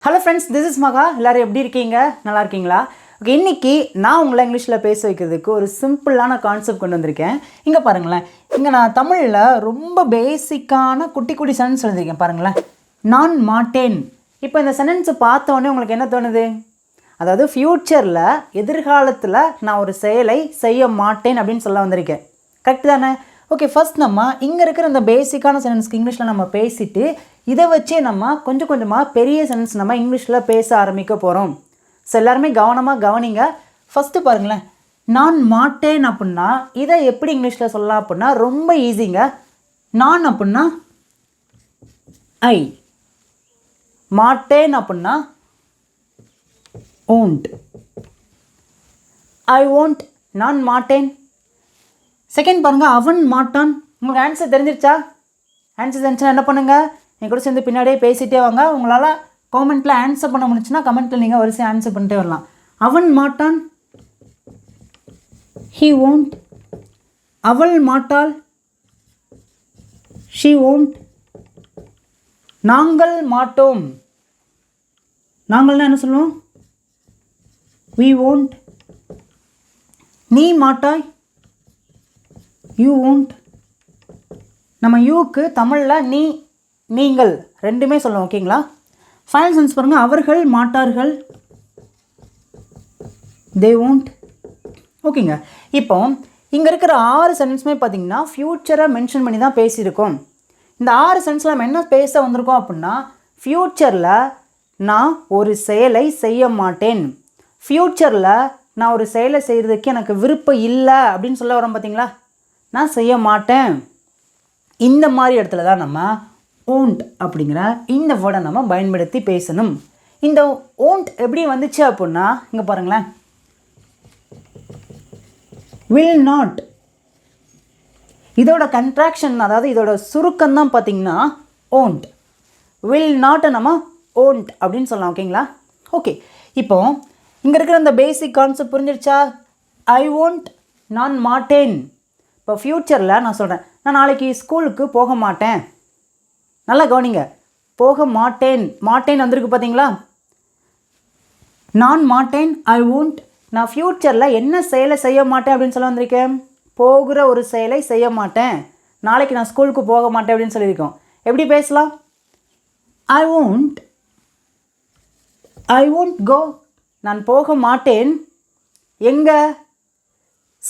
Hello friends, this is மகா. எல்லோரும் எப்படி இருக்கீங்க? நல்லா இருக்கீங்களா? ஓகே, இன்றைக்கி நான் உங்களை இங்கிலீஷில் பேச வைக்கிறதுக்கு ஒரு சிம்பிளான கான்செப்ட் கொண்டு வந்திருக்கேன். இங்கே பாருங்களேன், இங்கே நான் தமிழில் ரொம்ப பேசிக்கான குட்டி குட்டி சென்டென்ஸ் எழுதியிருக்கேன். பாருங்களேன், நான் மாட்டேன். இப்போ இந்த சென்டென்ஸை பார்த்தோன்னே உங்களுக்கு என்ன தோணுது? அதாவது ஃப்யூச்சரில், எதிர்காலத்தில் நான் ஒரு செயலை செய்ய மாட்டேன் அப்படின்னு சொல்ல வந்திருக்கேன். கரெக்டு தானே? ஓகே, ஃபஸ்ட் நம்ம இங்கே இருக்கிற இந்த பேசிக்கான சென்டென்ஸ்க்கு இங்கிலீஷில் நம்ம பேசிவிட்டு இதை வச்சே நம்ம கொஞ்சம் கொஞ்சமாக பெரிய சென்டென்ஸ் நம்ம இங்கிலீஷில் பேச ஆரம்பிக்க போகிறோம். ஸோ எல்லாருமே கவனமாக கவனிங்க. ஃபஸ்ட்டு பாருங்களேன், நான் மாட்டேன் அப்படின்னா இதை எப்படி இங்கிலீஷில் சொல்லலாம் அப்படின்னா ரொம்ப ஈஸிங்க. நான் அப்படின்னா ஐ, மாட்டேன் அப்படின்னா ஓன்ட், ஐ ஓன்ட், நான் மாட்டேன். செகண்ட் பாருங்கள், அவன் மாட்டான். உங்களுக்கு ஆன்சர் தெரிஞ்சிருச்சா? ஆன்சர் தெரிஞ்சுன்னா என்ன பண்ணுங்கள், என் கூட சேர்ந்து பின்னாடியே பேசிகிட்டே வாங்க. உங்களால் காமெண்ட்டில் ஆன்சர் பண்ண முடிச்சுன்னா கமெண்ட்டில் நீங்கள் வரிசையாக ஆன்சர் பண்ணிட்டே வரலாம். அவன் மாட்டான், ஹீ ஓன்ட். அவள் மாட்டாள், ஷீ ஓன்ட். நாங்கள் மாட்டோம். நாங்கள்னா என்ன சொல்லுவோம்? We won't. நீ மாட்டாய், யூ ஓன்ட். நம்ம யூக்கு தமிழில் நீ, நீங்கள் ரெண்டுமே சொல்லணும். ஓகேங்களா? ஃபைனல் சென்ஸ் பாருங்கள், அவர்கள் மாட்டார்கள், தே ஓன்ட். ஓகேங்க. இப்போ இங்கே இருக்கிற 6 சென்டென்ஸுமே பார்த்திங்கன்னா ஃப்யூச்சரை மென்ஷன் பண்ணி தான் பேசியிருக்கோம். இந்த 6 சென்டென்ஸில் நம்ம என்ன பேச வந்திருக்கோம் அப்படின்னா, ஃப்யூச்சரில் நான் ஒரு செயலை செய்ய மாட்டேன், ஃப்யூச்சரில் நான் ஒரு செயலை செய்கிறதுக்கு எனக்கு விருப்பம் இல்லை அப்படின்னு சொல்ல வரோம். பார்த்தீங்களா? நான் செய்ய மாட்டேன். இந்த மாதிரி இடத்துல தான் நம்ம ஓன்ட் அப்படிங்கிற இந்த வேர்டை நம்ம பயன்படுத்தி பேசணும். இந்த ஓன்ட் எப்படி வந்துச்சு அப்படின்னா இங்கே பாருங்களேன், வில் நாட். இதோட கன்ட்ராக்ஷன், அதாவது இதோட சுருக்கம் தான் பார்த்திங்கன்னா ஓன்ட். வில் நாட்டை நம்ம ஓன்ட் அப்படின்னு சொல்லலாம். ஓகேங்களா? ஓகே, இப்போ இங்கே இருக்கிற இந்த பேசிக் கான்செப்ட் புரிஞ்சிருச்சா? ஐ ஓன்ட், நான் மாட்டேன். இப்போ ஃப்யூச்சரில் நான் சொல்கிறேன், நான் நாளைக்கு ஸ்கூலுக்கு போக மாட்டேன். நல்லா கவனிங்க, போக மாட்டேன், மாட்டேன் வந்திருக்கு பார்த்தீங்களா? நான் மாட்டேன், ஐ ஓன்ட். நான் ஃப்யூச்சரில் என்ன செயலை செய்ய மாட்டேன் அப்படின்னு சொல்ல வந்திருக்கேன்? போகிற ஒரு செயலை செய்ய மாட்டேன். நாளைக்கு நான் ஸ்கூலுக்கு போக மாட்டேன் அப்படின்னு சொல்லியிருக்கோம். எப்படி பேசலாம்? I won't, I won't go. நான் போக மாட்டேன். எங்கே?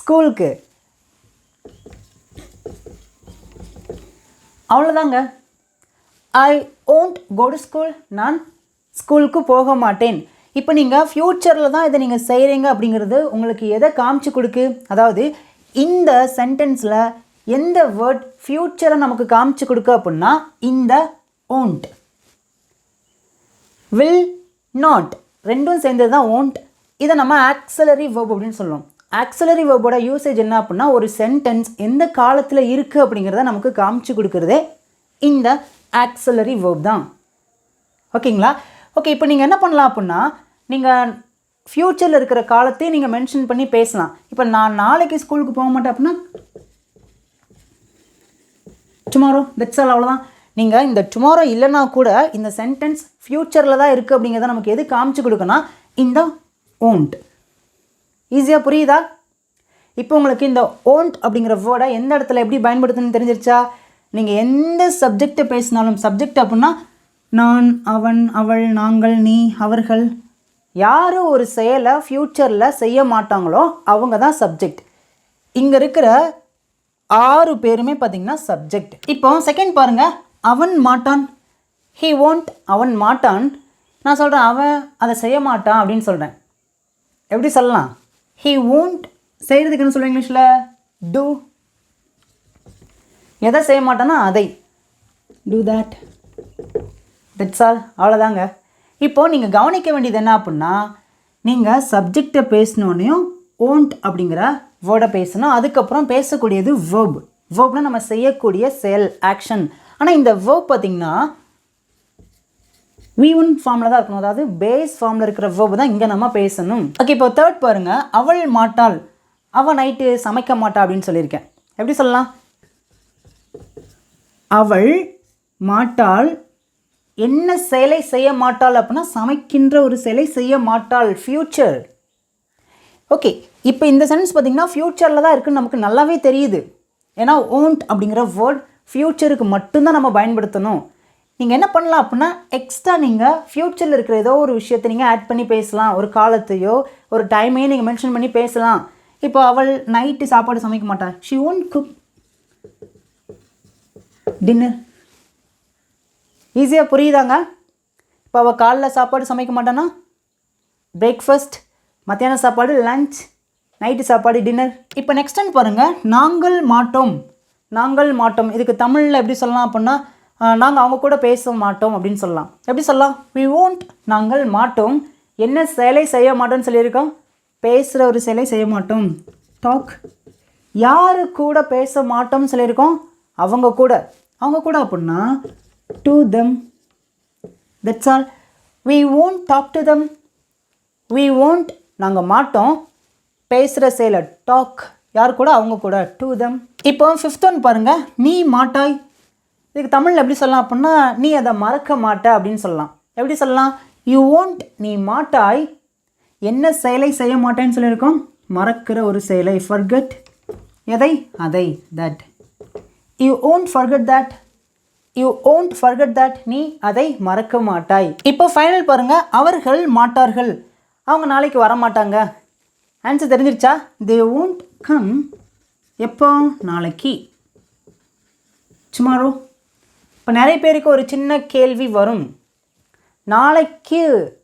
ஸ்கூலுக்கு. அவ்வளோதாங்க. I won't go to school. நான் ஸ்கூலுக்கு போக மாட்டேன். இப்போ நீங்கள் ஃப்யூச்சரில் தான் இதை நீங்கள் செய்கிறீங்க அப்படிங்கிறது உங்களுக்கு எதை காமிச்சு கொடுக்கு? அதாவது இந்த சென்டென்ஸில் எந்த வேர்ட் ஃப்யூச்சரை நமக்கு காமிச்சு கொடுக்க அப்படின்னா இந்த ஓன்ட். வில் நாட் ரெண்டும் சேர்ந்தது தான் ஓன்ட். இதை நம்ம ஆக்ஸிலரி வேர்ப் அப்படின்னு சொல்லுவோம். ஆக்ஸிலரி வேர்போட யூசேஜ் என்ன அப்படின்னா ஒரு சென்டென்ஸ் எந்த காலத்தில் இருக்குது அப்படிங்கிறத நமக்கு காமிச்சு கொடுக்குறதே இந்த ஆக்ஸிலரி வேர்ப் தான். ஓகேங்களா? ஓகே, இப்போ நீங்கள் என்ன பண்ணலாம் அப்படின்னா, நீங்கள் ஃப்யூச்சரில் இருக்கிற காலத்தையும் நீங்கள் மென்ஷன் பண்ணி பேசலாம். இப்போ நான் நாளைக்கு ஸ்கூலுக்கு போக மாட்டேன் அப்படின்னா டுமாரோ, தட்ஸ் ஆல். அவ்வளோதான். நீங்கள் இந்த டுமாரோ இல்லைன்னா கூட இந்த சென்டென்ஸ் ஃப்யூச்சரில் தான் இருக்குது அப்படிங்கிறத நமக்கு எது காமிச்சு கொடுக்கணும்? இந்த ஓன்ட். ஈஸியாக புரியுதா? இப்போ உங்களுக்கு இந்த ஓன்ட் அப்படிங்கிற வேர்டை எந்த இடத்துல எப்படி பயன்படுத்தணும்னு தெரிஞ்சிருச்சா? நீங்கள் எந்த சப்ஜெக்டை பேசினாலும், சப்ஜெக்ட் அப்படின்னா நான், அவன், அவள், நாங்கள், நீ, அவர்கள், யாரும் ஒரு செயலை ஃப்யூச்சரில் செய்ய மாட்டாங்களோ அவங்க தான் சப்ஜெக்ட். இங்கே இருக்கிற 6 பேருமே பார்த்திங்கன்னா சப்ஜெக்ட். இப்போ செகண்ட் பாருங்கள், அவன் மாட்டான், ஹீ ஓன்ட். அவன் மாட்டான். நான் சொல்கிறேன் அவன் அதை செய்ய மாட்டான் அப்படின்னு சொல்கிறேன். எப்படி சொல்லலாம்? He won't. செய்கிறதுக்கு என்ன சொல்லுவேன் இங்கிலீஷில்? டூ. எதை செய்ய மாட்டான்னா அதை, டூ தேட். That's all. அவ்வளோதாங்க. இப்போது நீங்கள் கவனிக்க வேண்டியது என்ன அப்படின்னா, நீங்கள் சப்ஜெக்டை பேசினோன்னையும் ஓன்ட் அப்படிங்கிற வேர்டை பேசணும். அதுக்கப்புறம் பேசக்கூடியது வேர்ப். வேர்ப்னால் நம்ம செய்யக்கூடிய செயல், ஆக்ஷன். ஆனால் இந்த வேர்ப் பார்த்திங்கன்னா V1 ஃபார்மில் தான் இருக்கணும். அதாவது பேஸ் ஃபார்மில் இருக்கிற வேர்பு தான் இங்கே நம்ம பேசணும். ஓகே, இப்போ தேர்ட் பாருங்கள், அவள் மாட்டாள். அவள் நைட்டு சமைக்க மாட்டா அப்படின்னு சொல்லியிருக்கேன். எப்படி சொல்லலாம்? அவள் மாட்டாள் என்ன செயலை செய்ய மாட்டாள் அப்படின்னா சமைக்கின்ற ஒரு செயலை செய்ய மாட்டாள், ஃப்யூச்சர். ஓகே, இப்போ இந்த சென்டென்ஸ் பார்த்திங்கன்னா ஃப்யூச்சரில் தான் இருக்குதுன்னு நமக்கு நல்லாவே தெரியுது. ஏன்னா won't அப்படிங்கிற வேர்ட் ஃப்யூச்சருக்கு மட்டும்தான் நம்ம பயன்படுத்தணும். நீங்கள் என்ன பண்ணலாம் அப்படின்னா எக்ஸ்ட்ரா நீங்கள் ஃப்யூச்சரில் இருக்கிற ஏதோ ஒரு விஷயத்தை நீங்கள் ஆட் பண்ணி பேசலாம். ஒரு காலத்தையோ ஒரு டைமையோ நீங்கள் மென்ஷன் பண்ணி பேசலாம். இப்போ அவள் நைட்டு சாப்பாடு சமைக்க மாட்டாள், ஷி won't cook டின்னர். ஈஸியாக புரியுதாங்க? இப்போ அவள் காலைல சாப்பாடு சமைக்க மாட்டானா பிரேக்ஃபாஸ்ட், மத்தியானம் சாப்பாடு லஞ்ச், நைட்டு சாப்பாடு டின்னர். இப்போ நெக்ஸ்ட் டைம் பாருங்கள், நாங்கள் மாட்டோம். நாங்கள் மாட்டோம் இதுக்கு தமிழில் எப்படி சொல்லலாம் அப்படின்னா நாங்கள் அவங்க கூட பேச மாட்டோம் அப்படின்னு சொல்லலாம். எப்படி சொல்லலாம்? we won't, நாங்கள் மாட்டோம் என்ன செயலை செய்ய மாட்டோம்னு சொல்லியிருக்கோம், பேசுகிற ஒரு செயலை செய்ய மாட்டோம், டாக். யாரு கூட பேச மாட்டோம்னு சொல்லியிருக்கோம், அவங்க கூட. அவங்க கூட அப்படின்னா to them, that's all. we won't talk to them, we won't, நாங்கள் மாட்டோம் பேசுகிற செயலை டாக், யார் கூட, அவங்க கூட, to them. இப்போ 5th ஒன் பாருங்கள், நீ மாட்டாய். இதுக்கு தமிழில் எப்படி சொல்லலாம் அப்படின்னா நீ அதை மறக்க மாட்ட அப்படின்னு சொல்லலாம். எப்படி சொல்லலாம்? யூ won't, நீ மாட்டாய் என்ன செயலை செய்ய மாட்டேன்னு சொல்லியிருக்கோம், மறக்கிற ஒரு செயலை, forget. எதை? அதை, that. you won't forget that, you won't forget that, நீ அதை மறக்க மாட்டாய். இப்போ ஃபைனல் பாருங்கள், அவர்கள் மாட்டார்கள், அவங்க நாளைக்கு வர மாட்டாங்க. ஆன்சர் தெரிஞ்சிருச்சா? they won't come, எப்போ? நாளைக்கு, tomorrow. இப்போ நிறைய பேருக்கு ஒரு சின்ன கேள்வி வரும், நாளைக்கு,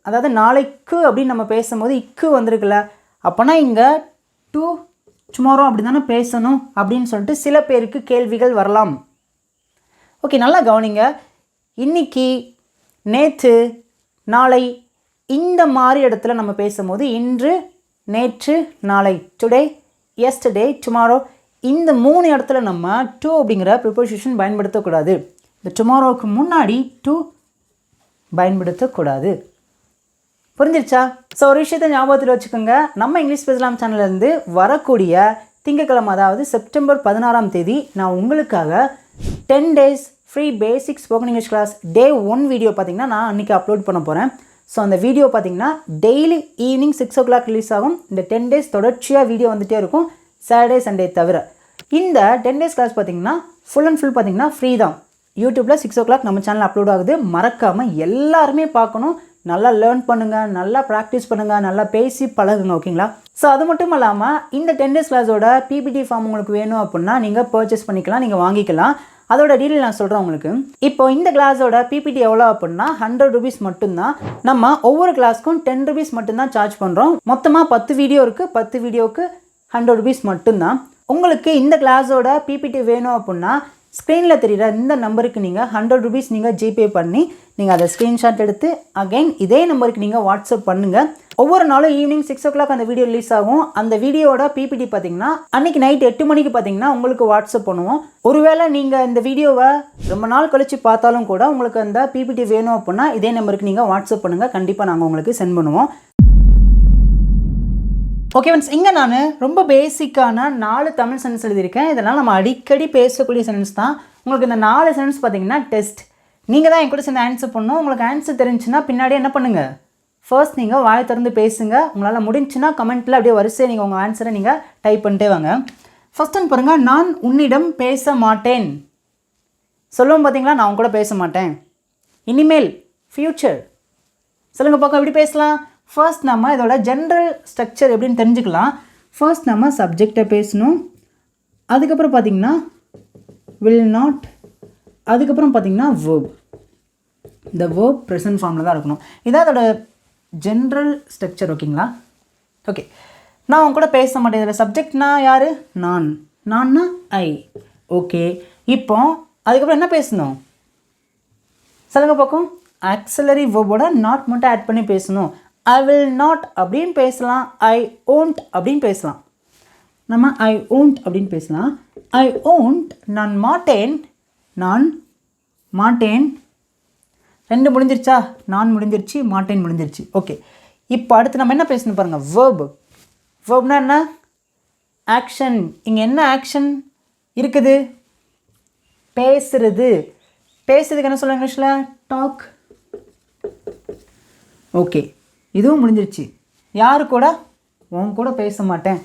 அதாவது நாளைக்கு அப்படின்னு நம்ம பேசும்போது இக்கு வந்திருக்குல்ல, அப்போனா இங்கே டு டுமாரோ அப்படி தானே பேசணும் அப்படின்னு சொல்லிட்டு சில பேருக்கு கேள்விகள் வரலாம். ஓகே, நல்லா கவனிங்க. இன்றைக்கி, நேற்று, நாளை இந்த மாதிரி இடத்துல நம்ம பேசும்போது இன்று, நேற்று, நாளை, டுடே, எஸ்டர்டே, டுமாரோ, இந்த 3 இடத்துல நம்ம டு அப்படிங்கிற ப்ரிப்போசிஷன் பயன்படுத்தக்கூடாது. இந்த டுமாரோவுக்கு முன்னாடி டு பயன்படுத்தக்கூடாது. புரிஞ்சிருச்சா? ஸோ ஒரு விஷயத்தை ஞாபகத்தில் வச்சுக்கோங்க, நம்ம இங்கிலீஷ் பேசலாம் சேனல்லேருந்து வரக்கூடிய திங்கட்கிழமை, அதாவது செப்டம்பர் 16ஆம் தேதி நான் உங்களுக்காக 10 days free basic spoken English class day 1 video பார்த்திங்கன்னா நான் அன்றைக்கி அப்லோட் பண்ண போகிறேன். ஸோ அந்த வீடியோ பார்த்திங்கன்னா டெய்லி ஈவினிங் 6 o'clock ரிலீஸ் ஆகும். இந்த 10 days தொடர்ச்சியாக வீடியோ வந்துகிட்டே இருக்கும், சாட்டர்டே சண்டே தவிர. இந்த 10 days கிளாஸ் பார்த்திங்கன்னா ஃபுல் அண்ட் ஃபுல் பார்த்திங்கன்னா ஃப்ரீ தான். யூடியூப்பில் 6 o'clock நம்ம சேனல் அப்லோட் ஆகுது. மறக்காமல் எல்லாருமே பார்க்கணும். நல்லா லேர்ன் பண்ணுங்கள், நல்லா ப்ராக்டிஸ் பண்ணுங்கள், நல்லா பேசி பழகுங்க. ஓகேங்களா? ஸோ அது மட்டும் இல்லாமல் இந்த 10 days கிளாஸோட பிபிடி ஃபார்ம் உங்களுக்கு வேணும் அப்படின்னா நீங்கள் பர்ச்சேஸ் பண்ணிக்கலாம், நீங்கள் வாங்கிக்கலாம். அதோட டீட்டெயில் நான் சொல்கிறேன் உங்களுக்கு. இப்போ இந்த கிளாஸோட பிபிடி எவ்வளோ அப்படின்னா 100 rupees மட்டும்தான். நம்ம ஒவ்வொரு கிளாஸ்க்கும் 10 rupees மட்டும்தான் சார்ஜ் பண்ணுறோம். மொத்தமாக 10 வீடியோ இருக்குது, 10 வீடியோவுக்கு 100 rupees மட்டும்தான். உங்களுக்கு இந்த கிளாஸோட பிபிடி வேணும் அப்படின்னா ஸ்க்ரீனில் தெரிகிற இந்த நம்பருக்கு நீங்கள் 100 rupees நீங்கள் ஜிபே பண்ணி நீங்கள் அதை ஸ்க்ரீன்ஷாட் எடுத்து அகைன் இதே நம்பருக்கு நீங்கள் வாட்ஸ்அப் பண்ணுங்கள். ஒவ்வொரு நாளும் ஈவினிங் 6 o'clock அந்த வீடியோ ரிலீஸ் ஆகும். அந்த வீடியோட பிபிடி பார்த்தீங்கன்னா அன்றைக்கி நைட் 8 மணிக்கு பார்த்தீங்கன்னா உங்களுக்கு வாட்ஸ்அப் பண்ணுவோம். ஒருவேளை நீங்கள் இந்த வீடியோவை ரொம்ப நாள் கழித்து பார்த்தாலும் கூட உங்களுக்கு அந்த பிபிடி வேணும் அப்படின்னா இதே நம்பருக்கு நீங்கள் வாட்ஸ்அப் பண்ணுங்கள், கண்டிப்பாக நாங்கள் உங்களுக்கு சென்ட் பண்ணுவோம். ஓகே ஃப்ரெண்ட்ஸ், இங்கே நான் ரொம்ப பேசிக்கான 4 தமிழ் சென்டென்ஸ் எழுதியிருக்கேன். இதெல்லாம் நம்ம அடிக்கடி பேசக்கூடிய சென்டென்ஸ் தான். உங்களுக்கு இந்த 4 சென்டென்ஸ் பார்த்தீங்கன்னா டெஸ்ட். நீங்கள் தான் என் கூட சேர்ந்து ஆன்சர் பண்ணணும். உங்களுக்கு ஆன்சர் தெரிஞ்சுன்னா பின்னாடி என்ன பண்ணுங்கள், ஃபர்ஸ்ட் நீங்கள் வாயை திறந்து பேசுங்க. உங்களால் முடிஞ்சுன்னா கமெண்ட்டில் அப்படியே வரிசையை நீங்கள் உங்கள் ஆன்சரை நீங்கள் டைப் பண்ணிட்டே வாங்க. ஃபர்ஸ்ட் ஒன் பாருங்கள், நான் உன்னிடம் பேச மாட்டேன். சொல்லுவோம் பார்த்தீங்களா, நான் உங்க கூட பேச மாட்டேன். இனிமேல், ஃப்யூச்சர். சொல்லுங்கள் பார்க்க எப்படி பேசலாம். ஃபர்ஸ்ட் நம்ம இதோட ஜென்ரல் ஸ்ட்ரக்சர் எப்படின்னு தெரிஞ்சுக்கலாம். ஃபர்ஸ்ட் நம்ம சப்ஜெக்டை பேசணும். அதுக்கப்புறம் பார்த்திங்கன்னா வில் நாட். அதுக்கப்புறம் பார்த்திங்கன்னா வேர்ப். இந்த வேர்ப் ப்ரெசன்ட் ஃபார்மில் தான் இருக்கணும். இதான் அதோட ஜென்ரல் ஸ்ட்ரக்சர். ஓகேங்களா? ஓகே, நான் அவங்க கூட பேச மாட்டேன். இதில் சப்ஜெக்ட்னா யார்? நான். நான்னா ஐ. ஓகே, இப்போ அதுக்கப்புறம் என்ன பேசணும் சொல்லுங்க பார்க்கும். ஆக்சிலரி வேர்போட நாட் மட்டும் ஆட் பண்ணி பேசணும். ஐ வில் நாட் அப்படின்னு பேசலாம், ஐ ஓன்ட் அப்படின்னு பேசலாம். நம்ம ஐ ஓன்ட் அப்படின்னு பேசலாம். ஐ ஓன்ட், நான் மாட்டேன், நான் மாட்டேன். 2 முடிஞ்சிருச்சா? நான் முடிஞ்சிருச்சு, மாட்டேன் முடிஞ்சிருச்சு. ஓகே, இப்போ அடுத்து நம்ம என்ன பேசணும் பாருங்கள், வேர்பு. வேர்ப்னா என்ன? ஆக்ஷன். இங்கே என்ன ஆக்ஷன் இருக்குது? பேசுறது. பேசுறதுக்கு என்ன சொல்லுவாங்க இங்கிலீஷில்? டாக். ஓகே, இதுவும் முடிஞ்சிருச்சு. யாரு கூட? உன் கூட பேச மாட்டேன்.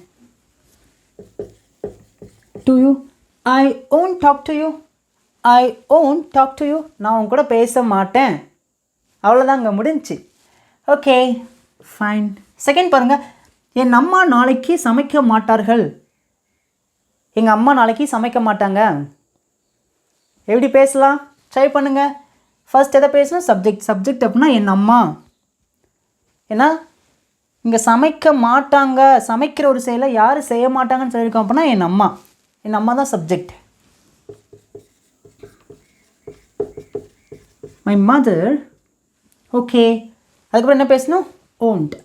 To you, I won't talk to you. I won't talk to you. நான் உன் கூட பேச மாட்டேன். அவ்வளோதாங்க, முடிஞ்சிச்சு. Okay fine. செகண்ட் பாருங்கள், என் அம்மா நாளைக்கு சமைக்க மாட்டார்கள். எங்கள் அம்மா நாளைக்கு சமைக்க மாட்டாங்க. எப்படி பேசலாம்? ட்ரை பண்ணுங்கள். ஃபர்ஸ்ட் எதை பேசணும்? சப்ஜெக்ட். சப்ஜெக்ட் அப்படின்னா என் அம்மா. ஏன்னா இங்கே சமைக்க மாட்டாங்க, சமைக்கிற ஒரு செயலை யார் செய்ய மாட்டாங்கன்னு சொல்லியிருக்கோம் அப்படின்னா என் அம்மா. என் அம்மா தான் சப்ஜெக்ட். My mother. ஓகே, அதுக்கப்புறம் என்ன பேசணும்? ஓன்ட்.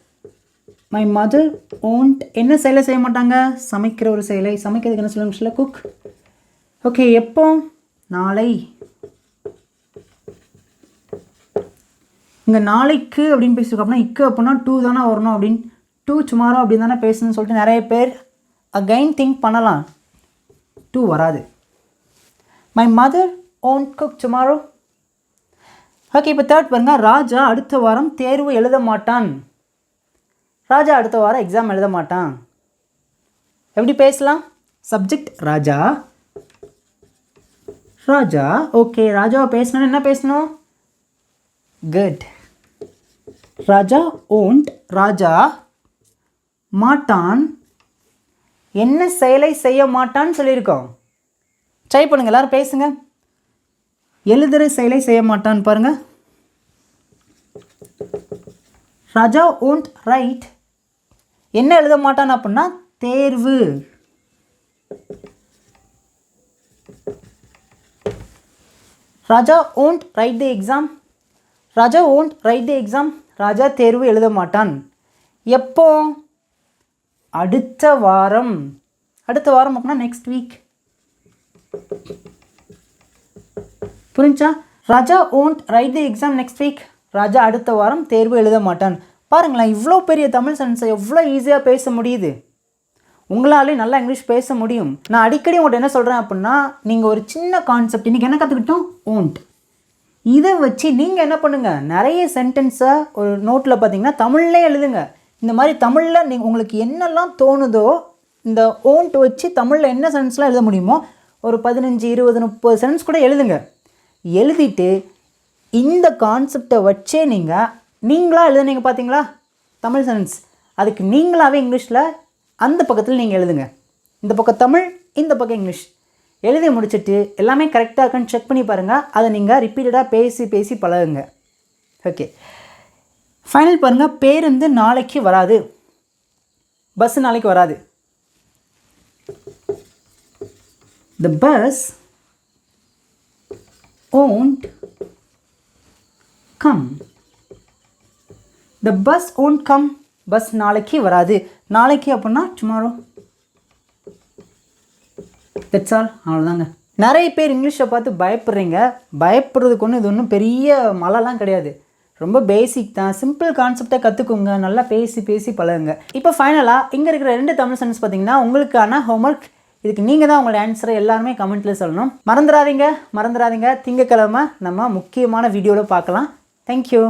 மை மதர் ஓன்ட் என்ன செயலை செய்ய மாட்டாங்க? சமைக்கிற ஒரு செயலை. சமைக்கிறதுக்கு என்ன சொல்லுங்க? சொல்ல குக். ஓகே, எப்போ? நாளை. இங்கே நாளைக்கு அப்படின்னு பேசியிருக்கோம் அப்படின்னா இக்கு அப்படின்னா டூ தானே வரணும் அப்படின்னு, டூ டுமாரோ அப்படின்னு தானே பேசணும்னு சொல்லிட்டு நிறைய பேர் அகைன் திங்க் பண்ணலாம். டூ வராது. My mother won't cook tomorrow. Okay, இப்போ தேர்ட் பாருங்கள், ராஜா அடுத்த வாரம் தேர்வு எழுத மாட்டான். ராஜா அடுத்த வாரம் எக்ஸாம் எழுத மாட்டான். எப்படி பேசலாம்? சப்ஜெக்ட் ராஜா. ராஜா. ஓகே, ராஜாவை பேசணும்னு என்ன பேசணும்? குட். Raja won't. ராஜா மாட்டான். என்ன செயலை செய்ய மாட்டான்னு சொல்லியிருக்கோம். ட்ரை பண்ணுங்கள், எல்லோரும் பேசுங்க. எழுதுகிற செயலை செய்ய மாட்டான் பாருங்கள். Raja won't write. என்ன எழுத மாட்டான் அப்படின்னா தேர்வு. Raja won't write the exam. Raja won't write the exam. Raja தேர்வு எழுத மாட்டான். எப்போ? அடுத்த வாரம். அடுத்த வாரம் அப்படின்னா நெக்ஸ்ட் வீக். புரிஞ்சா? Raja won't write the exam next week. Raja அடுத்த வாரம் தேர்வு எழுத மாட்டான். பாருங்களேன், இவ்வளோ பெரிய தமிழ் சென்டென்ஸை எவ்வளோ ஈஸியாக பேச முடியுது. உங்களாலே நல்லா இங்கிலீஷ் பேச முடியும். நான் அடிக்கடி உங்கள்கிட்ட என்ன சொல்கிறேன் அப்படின்னா, நீங்கள் ஒரு சின்ன கான்செப்ட் இன்றைக்கி என்ன கற்றுக்கிட்டோம்? ஓன்ட். இதை வச்சு நீங்கள் என்ன பண்ணுங்கள், நிறைய சென்டென்ஸை ஒரு நோட்டில் பார்த்தீங்கன்னா தமிழ்லே எழுதுங்க. இந்த மாதிரி தமிழில் நீங்கள் உங்களுக்கு என்னெல்லாம் தோணுதோ இந்த ஓன்ட் வச்சு தமிழில் என்ன சென்டென்ஸ்லாம் எழுத முடியுமோ ஒரு 15, 20, 30 சென்டென்ஸ் கூட எழுதுங்க. எழுதிட்டு இந்த கான்செப்டை வச்சே நீங்களாக எழுதுனீங்க பார்த்தீங்களா தமிழ் சென்டென்ஸ், அதுக்கு நீங்களாகவே இங்கிலீஷில் அந்த பக்கத்தில் நீங்கள் எழுதுங்க. இந்த பக்கம் தமிழ், இந்த பக்கம் இங்கிலீஷ் எழுதி முடிச்சுட்டு எல்லாமே கரெக்டாக இருக்கான்னு செக் பண்ணி பாருங்கள். அதை நீங்கள் ரிப்பீட்டடாக பேசி பேசி பழகுங்க. ஓகே, ஃபைனல் பாருங்கள். பேருந்து நாளைக்கு வராது. பஸ் நாளைக்கு வராது. The bus won't come. The bus won't come. Bus நாளைக்கு வராது. நாளைக்கு அப்படின்னா டுமாரோ. That's all. அவ்வளோதாங்க. நிறைய பேர் இங்கிலீஷை பார்த்து பயப்படுறீங்க. பயப்படுறதுக்கு ஒன்று இது ஒன்றும் பெரிய மலைலாம் கிடையாது. ரொம்ப பேசிக் தான். சிம்பிள் கான்செப்டை கற்றுக்கோங்க. நல்லா பேசி பேசி பழகுங்க. இப்போ ஃபைனலாக இங்கே இருக்கிற 2 தமிழ் சென்டென்ஸ் பார்த்தீங்கன்னா உங்களுக்கான ஹோம்ஒர்க். இதுக்கு நீங்கள் தான் உங்களோட ஆன்சரை எல்லாருமே கமெண்ட்டில் சொல்லணும். மறந்துடாதீங்க திங்கக்கிழமை நம்ம முக்கியமான வீடியோவில் பார்க்கலாம். தேங்க்யூ.